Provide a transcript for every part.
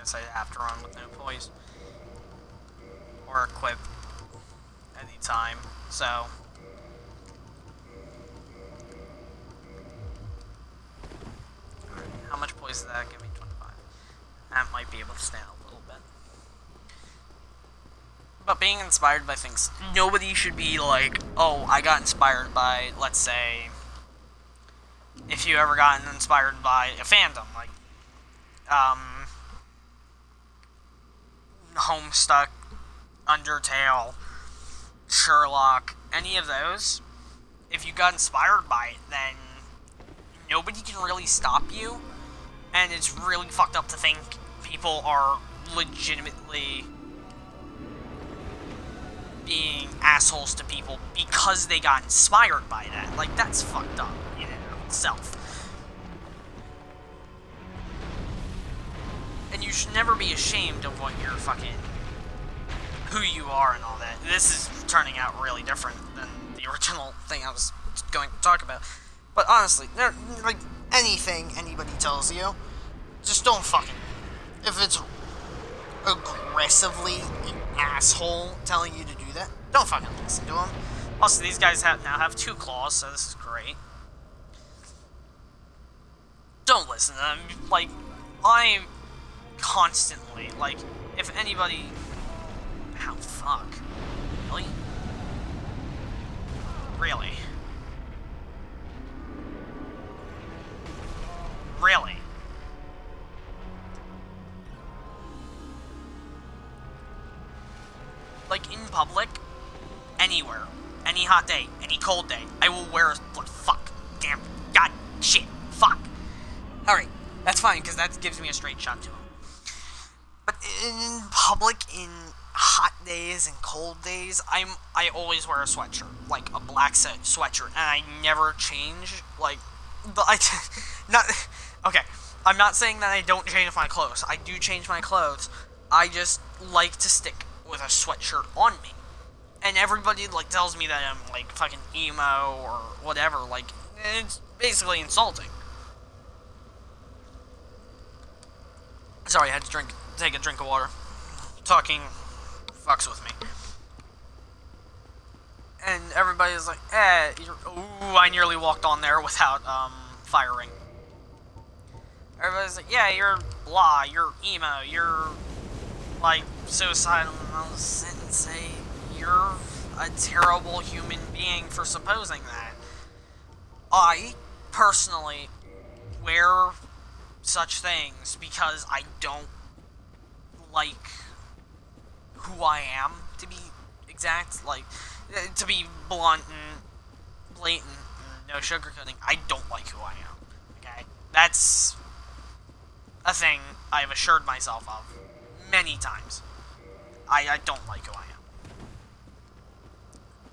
guess I have to run with no poise. Or equip anytime, so... How much poise did that give me? 25. That might be able to stand a little bit. But being inspired by things, nobody should be like, oh, I got inspired by, let's say, if you ever gotten inspired by a fandom, like, Homestuck, Undertale, Sherlock, any of those, if you got inspired by it, then nobody can really stop you, and it's really fucked up to think people are legitimately being assholes to people because they got inspired by that. Like, that's fucked up in and of itself. And you should never be ashamed of what you're fucking... who you are and all that. This is turning out really different than the original thing I was going to talk about. But honestly, like, anything anybody tells you, just don't fucking... If it's aggressively an asshole telling you to do that, don't fucking listen to them. Also, these guys now have 2 claws, so this is great. Don't listen to them. Like, I constantly, like, if anybody... Ow, fuck. Really? Really? Really? Like, in public, anywhere, any hot day, any cold day, I will wear a... fuck. Damn. God. Shit. Fuck. Alright. That's fine, because that gives me a straight shot to him. But in public, in hot days and cold days, I always wear a sweatshirt. Like, a black sweatshirt, and I never change, like... But okay, I'm not saying that I don't change my clothes. I do change my clothes. I just like to stick with a sweatshirt on me. And everybody, like, tells me that I'm, like, fucking emo or whatever. Like, it's basically insulting. Sorry, I had to take a drink of water. Talking fucks with me. And everybody's like, ooh, I nearly walked on there without, firing. Everybody's like, yeah, you're blah, you're emo, you're, like, suicidal, and I'll sit and say, you're a terrible human being for supposing that. I, personally, wear such things because I don't like who I am, to be exact, like, to be blunt and blatant and no sugarcoating, I don't like who I am, okay? That's a thing I've assured myself of many times. I don't like who I am.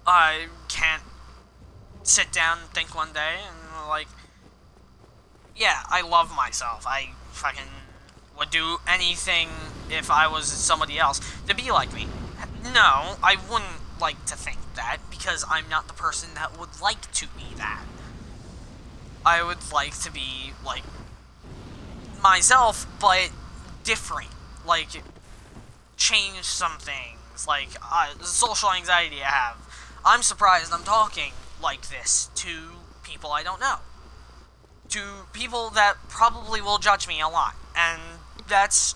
I can't sit down and think one day and, like, yeah, I love myself. I fucking would do anything if I was somebody else to be like me. No, I wouldn't like to think that, because I'm not the person that would like to be that. I would like to be, like, myself, but different. Like, change some things. Like, social anxiety I have. I'm surprised I'm talking like this to people I don't know. To people that probably will judge me a lot. And that's,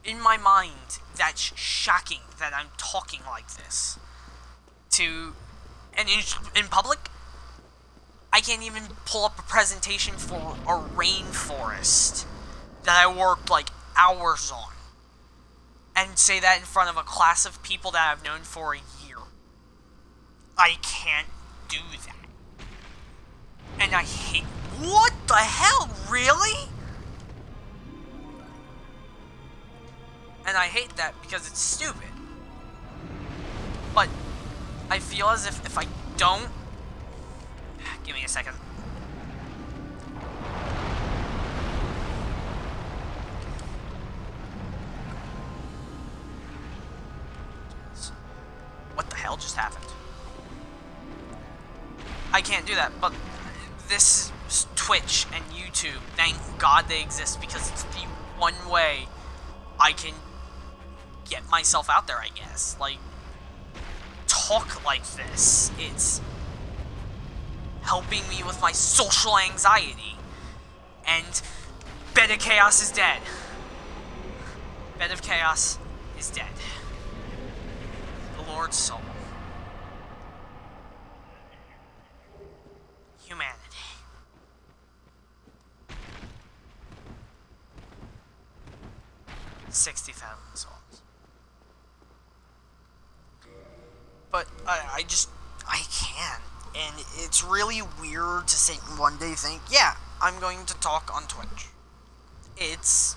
in my mind, that's shocking that I'm talking like this. And in public, I can't even pull up a presentation for a rainforest that I worked, like, hours on, and say that in front of a class of people that I've known for a year. I can't do that. And I hate... What the hell? Really? And I hate that because it's stupid. But I feel as if I don't... Give me a second. What the hell just happened? I can't do that, but this Twitch and YouTube, thank God they exist, because it's the one way I can get myself out there, I guess. Like, talk like this. It's helping me with my social anxiety. And Bed of Chaos is dead. Bed of Chaos is dead. The Lord's soul. Humanity. $60,000 souls. But I can't. And it's really weird to sit and one day think, yeah, I'm going to talk on Twitch. It's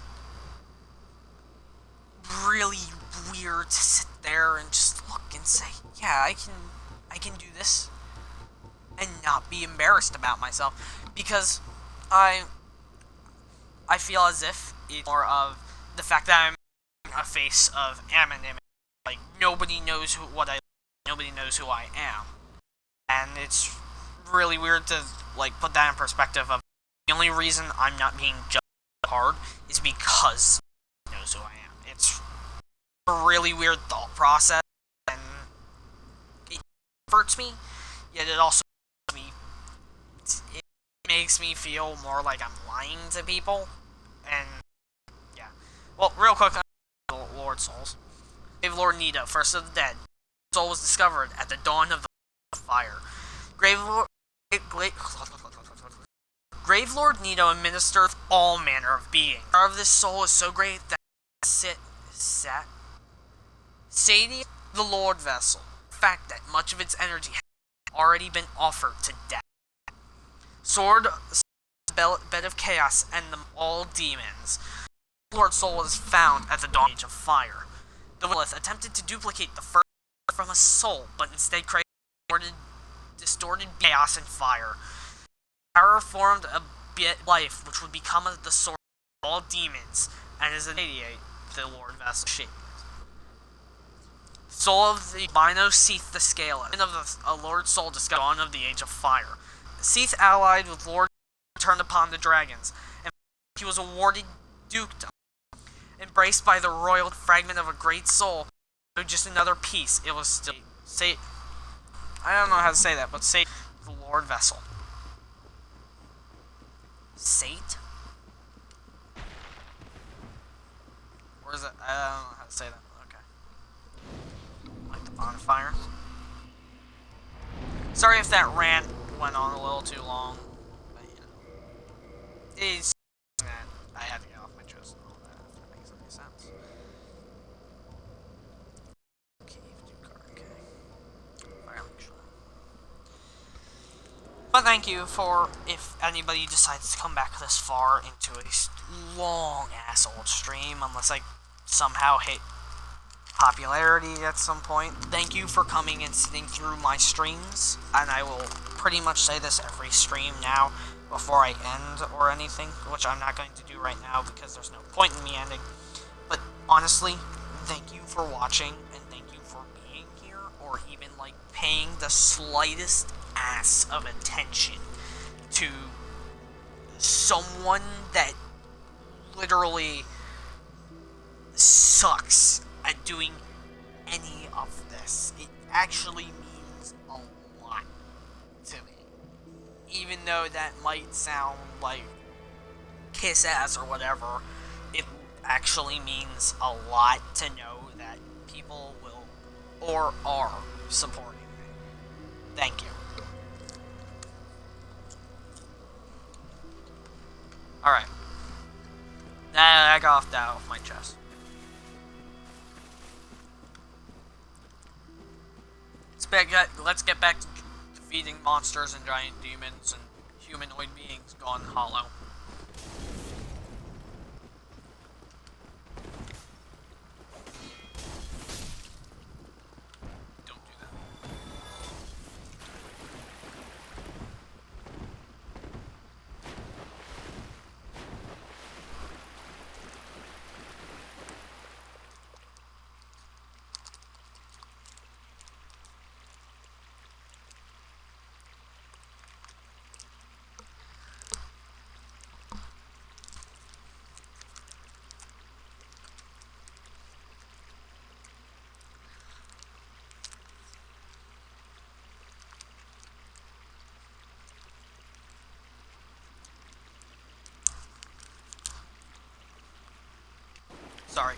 really weird to sit there and just look and say, yeah, I can do this. And not be embarrassed about myself. Because I feel as if it's more of the fact that I'm a face of anonymity. Like, nobody knows nobody knows who I am. And it's really weird to, like, put that in perspective of the only reason I'm not being judged hard is because nobody knows who I am. It's a really weird thought process, and it hurts me, yet it also it makes me feel more like I'm lying to people, and yeah. Well, real quick, Lord Souls. Grave Lord Nito, first of the dead. Soul was discovered at the dawn of the fire. Grave Lord Nito administers all manner of being. The power of this soul is so great that Sadie, the Lord Vessel, the fact that much of its energy has already been offered to death. Sword, Bed of Chaos, and all demons. The Lord Soul was found at the dawn age of fire. The Lilith attempted to duplicate the first from a soul, but instead created distorted chaos and fire. Power formed a life which would become the source of all demons, and is irradiate the Lord Vessel shape. Soul of the albino Seath the Scaler, and of the Lord Soul discovered dawn of the Age of Fire. Seath allied with Lord turned upon the dragons, and he was awarded dukedom. Embraced by the royal fragment of a great soul, just another piece, it was still I don't know how to say that, but Sate the Lord Vessel. Sate? Or is it? I don't know how to say that. Okay. Like the bonfire. Sorry if that rant went on a little too long. But, you know. It's that I had to get off my chest and all that, if that makes any sense. But thank you for, if anybody decides to come back this far into a long-ass old stream, unless I somehow hit popularity at some point. Thank you for coming and sitting through my streams, and I will pretty much say this every stream now before I end or anything, which I'm not going to do right now because there's no point in me ending. But honestly, thank you for watching, and thank you for being here, or even, like, paying the slightest ass of attention to someone that literally sucks at doing any of this. It actually means a lot to me. Even though that might sound like kiss ass or whatever, it actually means a lot to know that people will or are supporting me. Thank you. Alright. I got off that off my chest. Let's get back to defeating monsters and giant demons and humanoid beings gone hollow. Don't do that. Sorry.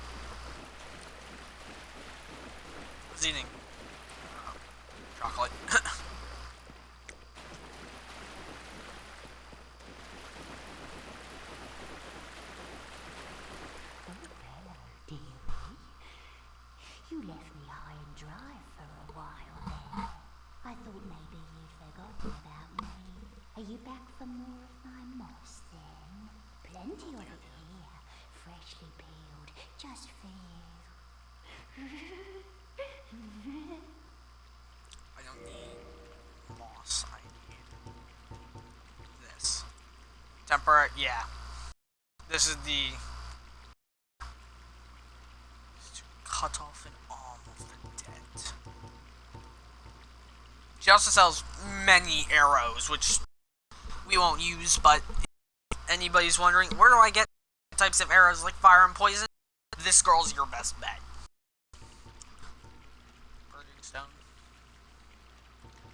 I was eating chocolate. You left me high and dry for a while there. I thought maybe you'd forgotten about me. Are you back for more of my moss then? Plenty of it here, freshly peeled, just for you. I don't need moss, I need this. Temporary, yeah. This is the... to cut off an arm of the dead. She also sells many arrows, which we won't use, but if anybody's wondering, where do I get types of arrows like fire and poison? This girl's your best bet. Purging stone.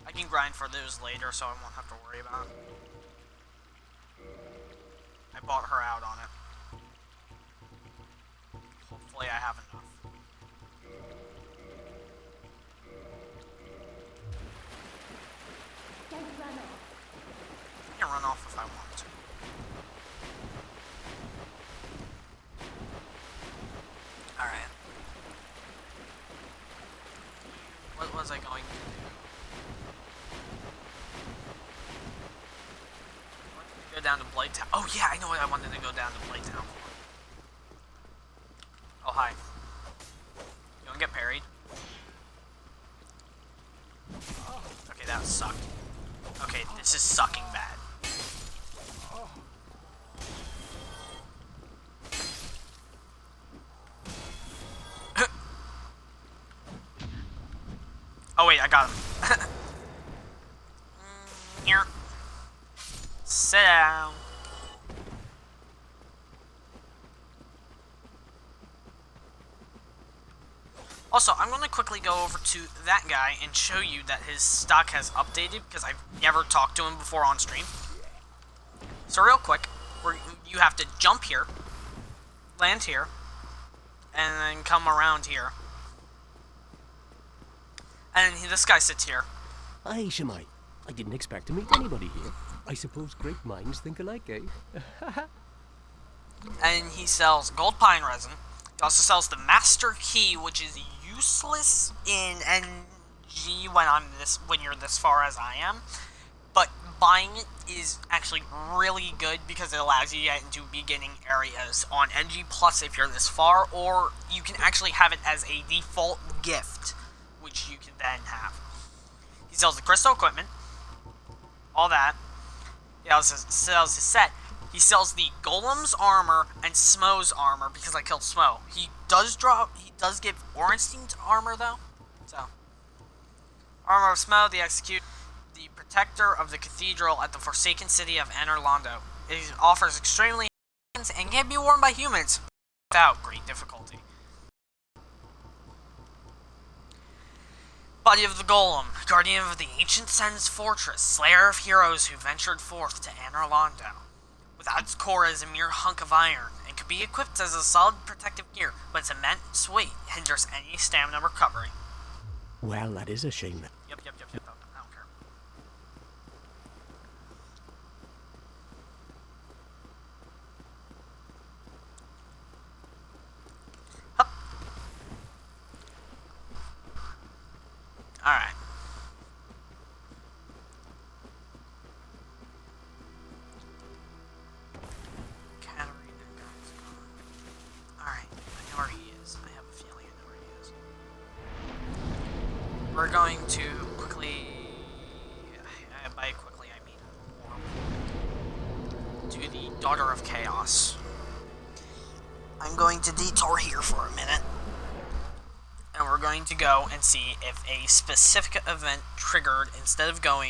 I can grind for those later, so I won't have to worry about it. I bought her out on it. Hopefully I have enough. Don't run off. I can run off if I want to. Alright. What was I going to do? I wanted to go down to Blade Town. Oh yeah, I know what I wanted to go down to Blade Town for. Oh hi. You wanna get parried? Okay, that sucked. Okay, this is sucking bad. Oh wait, I got him. Here. Sit down. Also, I'm going to quickly go over to that guy and show you that his stock has updated, because I've never talked to him before on stream. So real quick, you have to jump here, land here, and then come around here. And this guy sits here. Hi, Shemai. I didn't expect to meet anybody here. I suppose great minds think alike, eh? And he sells gold pine resin. He also sells the master key, which is useless in NG when you're this far as I am. But buying it is actually really good because it allows you to get into beginning areas on NG Plus if you're this far, or you can actually have it as a default gift, which you can then have. He sells the crystal equipment, all that. He also sells his set. He sells the Golem's armor and Smo's armor because I killed Smo. He does give Orenstein's armor though. So, armor of Smo, the Execute, the protector of the cathedral at the Forsaken City of Anor Londo. It offers extremely and can be worn by humans without great difficulty. Body of the Golem, guardian of the ancient Sen's fortress, slayer of heroes who ventured forth to Anor Londo. Without its core, it is a mere hunk of iron, and could be equipped as a solid protective gear, but its immense weight hinders any stamina recovery. Well, that is a shame. Yep. I don't care. Hup. Alright. Alright, I know where he is. I have a feeling I know where he is. We're going to quickly... by quickly, I mean... to the Daughter of Chaos. I'm going to detour here for a minute. And we're going to go and see if a specific event triggered instead of going